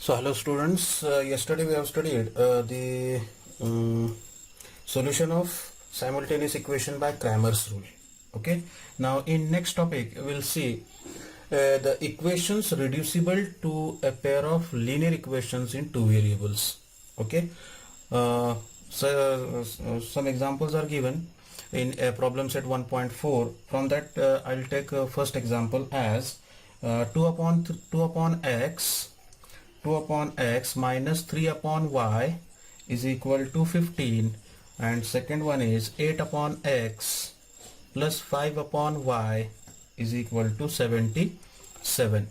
So hello students, yesterday we have studied the solution of simultaneous equation by Cramer's rule. Okay, now in next topic we will see the equations reducible to a pair of linear equations in two variables. Okay, some examples are given in a problem set 1.4. From that I'll take first example as 2 upon x 2 upon x minus 3 upon y is equal to 15, and second one is 8 upon x plus 5 upon y is equal to 77.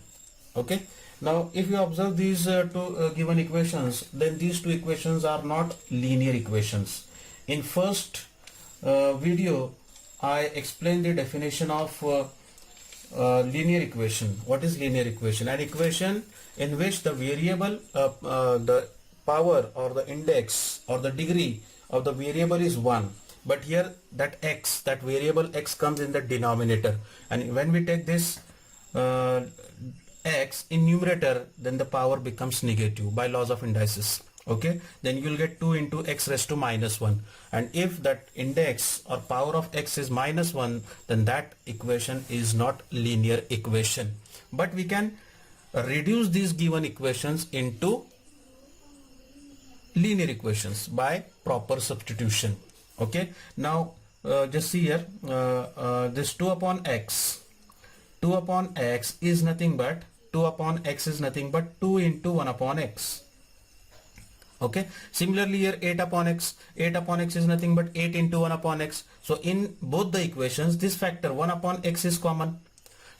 Okay, now if you observe these two given equations, then these two equations are not linear equations. In first video I explained the definition of linear equation. What is linear equation? An equation in which the variable the power or the index or the degree of the variable is 1, but here that x, that variable x, comes in the denominator, and when we take this x in numerator, then the power becomes negative by laws of indices. Okay, then you will get 2 into x raised to minus 1, and if that index or power of x is minus 1, then that equation is not linear equation. But we can reduce these given equations into linear equations by proper substitution. Okay, now just see here, this 2 upon x is nothing but 2 upon x is nothing but 2 into 1 upon x. Okay, similarly here 8 upon x is nothing but 8 into 1 upon x. So in both the equations this factor 1 upon x is common.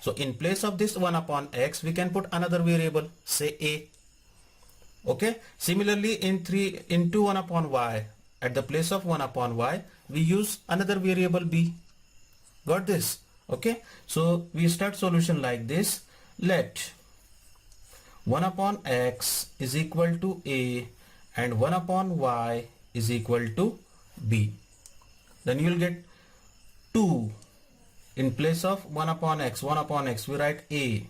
So in place of this 1 upon x we can put another variable, say a. Okay, similarly in 3 into 1 upon y, at the place of 1 upon y we use another variable b. Got this? Okay, so we start solution like this. Let 1 upon x is equal to a and 1 upon y is equal to b. Then you will get 2 in place of 1 upon x we write a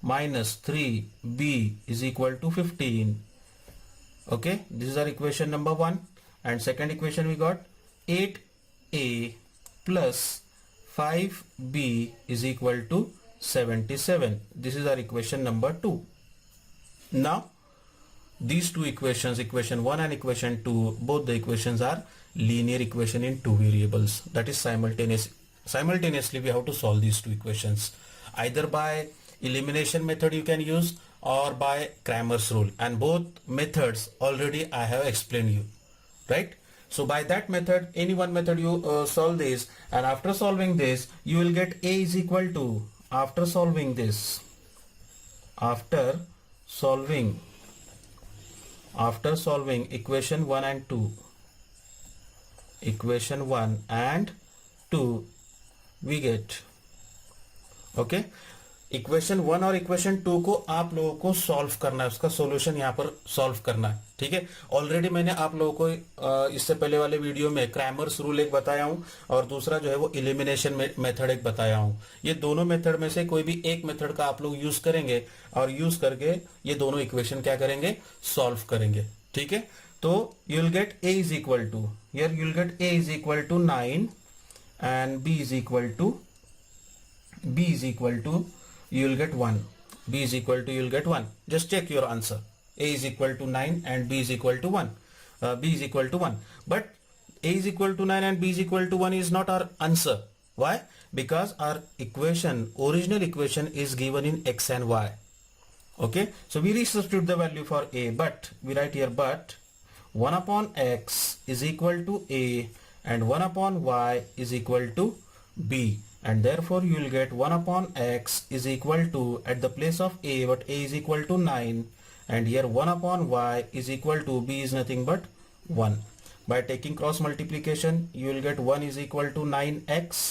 minus 3b is equal to 15. Okay, this is our equation number 1, and second equation we got 8a plus 5b is equal to 77. This is our equation number 2. Now these two equations, equation 1 and equation 2, both the equations are linear equation in two variables. That is simultaneously we have to solve these two equations. Either by elimination method you can use, or by Cramer's rule, and both methods already I have explained you, right? So by that method, any one method you solve this, and after solving this you will get a is equal to, after solving equation 1 and 2 we get, okay, equation 1 और equation 2 को आप लोगों को solve करना है, उसका solution यहाँ पर सॉल्व करना है. ठीक है, ऑलरेडी मैंने आप लोगों को इससे पहले वाले वीडियो में क्रैमर्स रूल एक बताया हूँ, और दूसरा जो है वो एलिमिनेशन मेथड एक बताया हूँ. ये दोनों मेथड में से कोई भी एक मेथड का आप लोग यूज करेंगे, और यूज करके ये दोनों इक्वेशन क्या करेंगे, सॉल्व करेंगे. ठीक है, तो you will get a is equal to, here you will get a is equal to 9 and b is equal to you will get 1. b is equal to you will get 1. Just check your answer. a is equal to 9 and b is equal to 1. b is equal to 1. But a is equal to 9 and b is equal to 1 is not our answer. Why? Because our equation, original equation, is given in x and y. Okay, so we resubstitute the value for a, but we write here but 1 upon x is equal to a and 1 upon y is equal to b, and therefore you will get 1 upon x is equal to, at the place of a, but a is equal to 9, and here 1 upon y is equal to, b is nothing but 1. By taking cross multiplication you will get 1 is equal to 9x,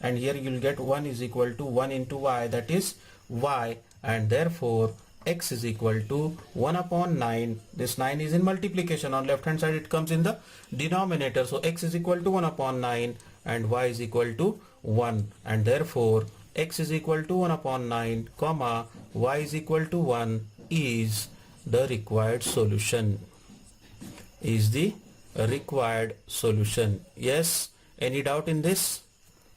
and here you will get 1 is equal to 1 into y, that is y, and therefore x is equal to 1 upon 9. This 9 is in multiplication, on left hand side it comes in the denominator, so x is equal to 1 upon 9 and y is equal to 1, and therefore x is equal to 1 upon 9 comma y is equal to 1 is the required solution. Is the required solution. Yes, any doubt in this?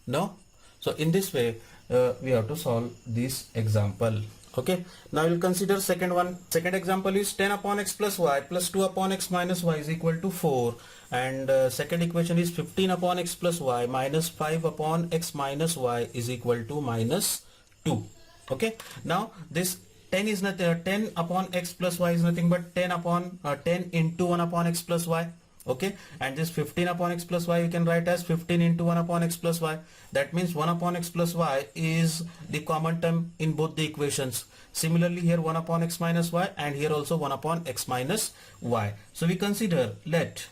No? So in this way we have to solve this example. Okay, now we'll consider second one. Second example is 10 upon x plus y plus 2 upon x minus y is equal to 4, and second equation is 15 upon x plus y minus 5 upon x minus y is equal to minus 2. Okay, now this 10 is not 10 upon x plus y is nothing but 10 upon 10 into 1 upon x plus y. Okay, and this 15 upon x plus y you can write as 15 into 1 upon x plus y. That means 1 upon x plus y is the common term in both the equations. Similarly here 1 upon x minus y, and here also 1 upon x minus y. So we consider, let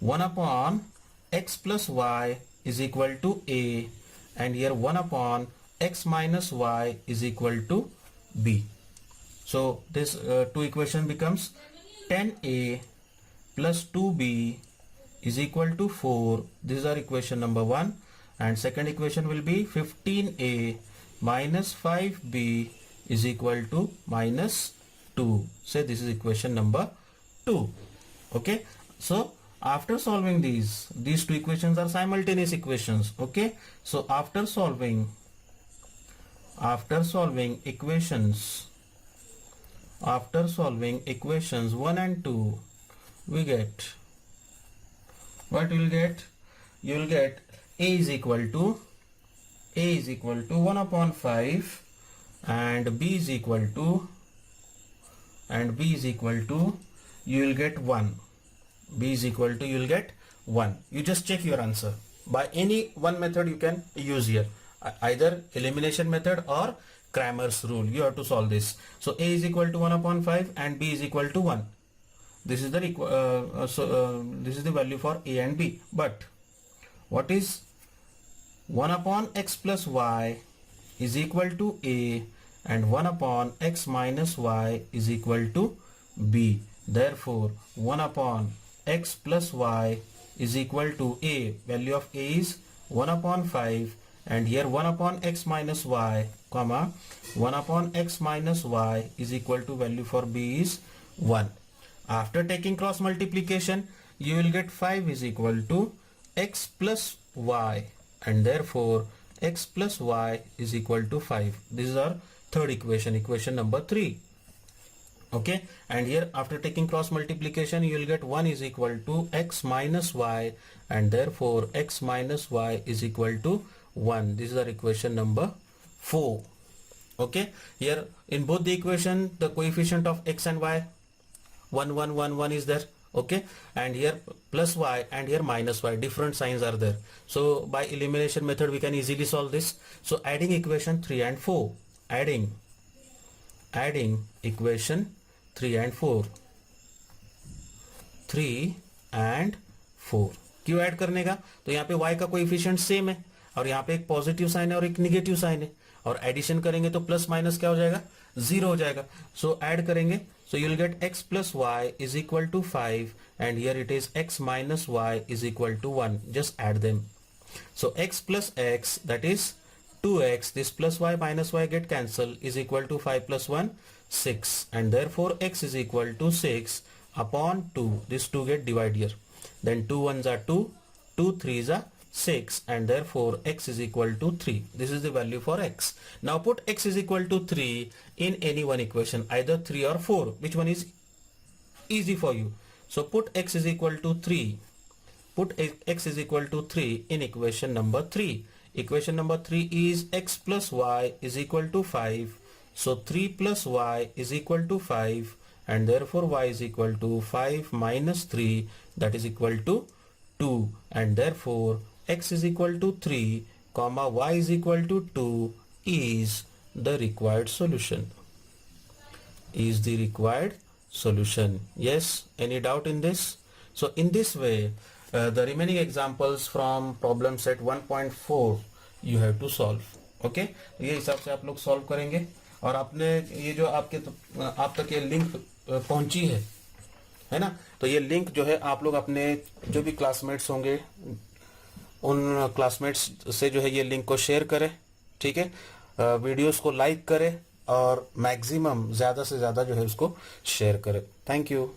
1 upon x plus y is equal to a, and here 1 upon x minus y is equal to b. So this two equation becomes 10a plus 2b is equal to 4. This is our equation number 1, and second equation will be 15a minus 5b is equal to minus 2. Say this is equation number 2. Okay, so after solving these two equations are simultaneous equations. Okay, so after solving equations 1 and 2, we get, what you will get? You will get a is equal to 1 upon 5, and b is equal to, you will get 1. B is equal to, you will get 1. You just check your answer by any one method you can use here, either elimination method or Cramer's rule. You have to solve this. So a is equal to 1 upon 5 and b is equal to 1. This is the this is the value for a and b. But what is 1 upon x plus y is equal to a, and 1 upon x minus y is equal to b. Therefore 1 upon x plus y is equal to a. Value of a is 1 upon 5, and here 1 upon x minus y, comma 1 upon x minus y is equal to, value for b is 1. After taking cross multiplication, you will get 5 is equal to x plus y, and therefore x plus y is equal to 5. This is our third equation, equation number 3. Okay, and here after taking cross multiplication, you will get 1 is equal to x minus y, and therefore x minus y is equal to 1. This is our equation number 4. Okay, here in both the equation the coefficient of x and y 1 1 1 1 is there. Okay, and here plus y and here minus y, different signs are there. So by elimination method we can easily solve this. So adding equation 3 and 4, adding equation 3 and 4, 3 and 4. क्यों add करने का? तो यहाँ पे y का coefficient same है, और यहाँ पे एक पॉजिटिव साइन है और एक निगेटिव साइन है, और एडिशन करेंगे तो प्लस माइनस क्या हो जाएगा? 0 हो जाएगा. सो ऐड करेंगे, so you will get x plus y is equal to 5, and here it is x minus y is equal to 1. Just add them. So x plus x, that is 2x, this plus y minus y get cancelled, is equal to 5 plus 1, 6, and therefore x is equal to 6 upon 2. This 2 get divided here. Then 2 1s are 2, 2 3s are 6, and therefore x is equal to 3. This is the value for x. Now put x is equal to 3 in any one equation, either 3 or 4. Which one is easy for you? So put x is equal to 3. Put x is equal to 3 in equation number 3. Equation number 3 is x plus y is equal to 5. So 3 plus y is equal to 5, and therefore y is equal to 5 minus 3, that is equal to 2, and therefore x is equal to 3, comma y is equal to 2 is the required solution. Is the required solution. Yes, any doubt in this? So in this way the remaining examples from problem set 1.4 you have to solve. Okay, ये हिसाब से आप लोग solve करेंगे, और आपने ये जो आपके आप तक ये लिंक पहुंची है ना, तो ये लिंक जो है आप लोग अपने जो भी क्लासमेट्स होंगे उन क्लासमेट्स से जो है ये लिंक को शेयर करें. ठीक है, वीडियोस को लाइक करें और मैक्सिमम ज़्यादा से ज़्यादा जो है उसको शेयर करें। Thank you.